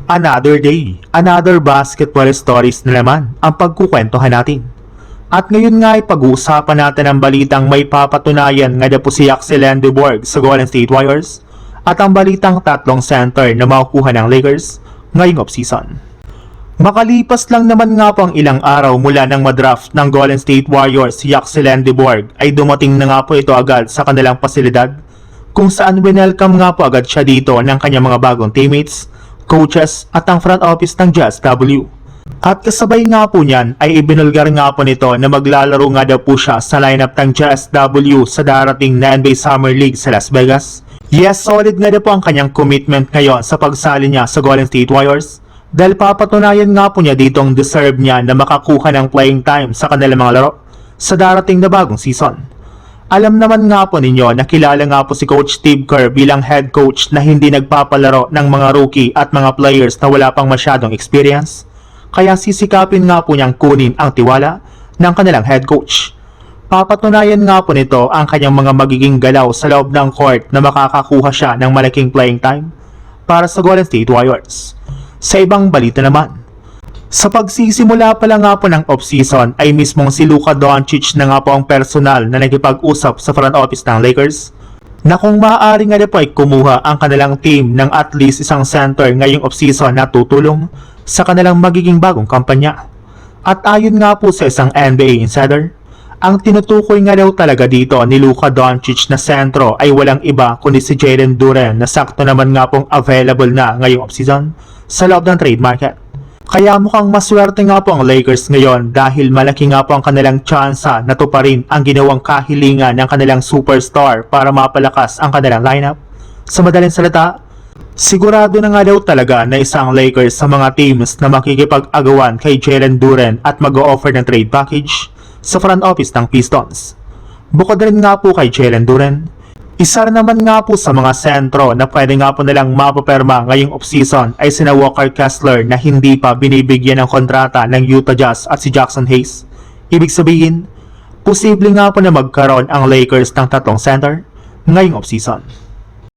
Another day, another basketball stories na naman ang pagkukwentuhan natin. At ngayon nga ay pag-uusapan natin ang balitang may papatunayan nga na po si Axel Endeborg sa Golden State Warriors at ang balitang tatlong center na makukuha ng Lakers ngayong offseason. Makalipas lang naman nga po ang ilang araw mula nang madraft ng Golden State Warriors si Axel Endeborg ay dumating na nga po ito agad sa kanilang pasilidad kung saan winelcome nga po agad siya dito ng kanyang mga bagong teammates, coaches at ang front office ng Jazz W. At kasabay nga po niyan ay ibinulgar nga po nito na maglalaro nga daw po siya sa lineup ng Jazz W sa darating na NBA Summer League sa Las Vegas. Yes, solid nga daw po ang kanyang commitment ngayon sa pagsali niya sa Golden State Warriors dahil papatunayan nga po niya ditong deserve niya na makakuha ng playing time sa kanilang mga laro sa darating na bagong season. Alam naman nga po ninyo na kilala nga po si Coach Steve Kerr bilang head coach na hindi nagpapalaro ng mga rookie at mga players na wala pang masyadong experience. Kaya sisikapin nga po niyang kunin ang tiwala ng kanilang head coach. Papatunayan nga po nito ang kanyang mga magiging galaw sa loob ng court na makakakuha siya ng malaking playing time para sa Golden State Warriors. Sa ibang balita naman, sa pagsisimula pa lang nga po ng offseason ay mismong si Luka Doncic na nga po ang personal na nagkipag-usap sa front office ng Lakers na kung maaari nga po ay kumuha ang kanilang team ng at least isang center ngayong offseason na tutulong sa kanilang magiging bagong kampanya. At ayon nga po sa isang NBA insider, ang tinutukoy nga daw talaga dito ni Luka Doncic na sentro ay walang iba kundi si Jalen Duren na sakto naman nga pong available na ngayong offseason sa loob ng trade market. Kaya mukhang maswerte nga po ang Lakers ngayon dahil malaki nga po ang kanilang tsansa na tuparin ang ginawang kahilingan ng kanilang superstar para mapalakas ang kanilang lineup. Sa madaling salita, sigurado na nga daw talaga na isang Lakers sa mga teams na makikipag-agawan kay Jalen Duren at mag-o-offer ng trade package sa front office ng Pistons. Bukod rin nga po kay Jalen Duren, isa naman nga po sa mga sentro na pwede nga po nilang mapaperma ngayong offseason ay sina Walker Kessler na hindi pa binibigyan ng kontrata ng Utah Jazz at si Jackson Hayes. Ibig sabihin, posible nga po na magkaroon ang Lakers ng tatlong center ngayong offseason.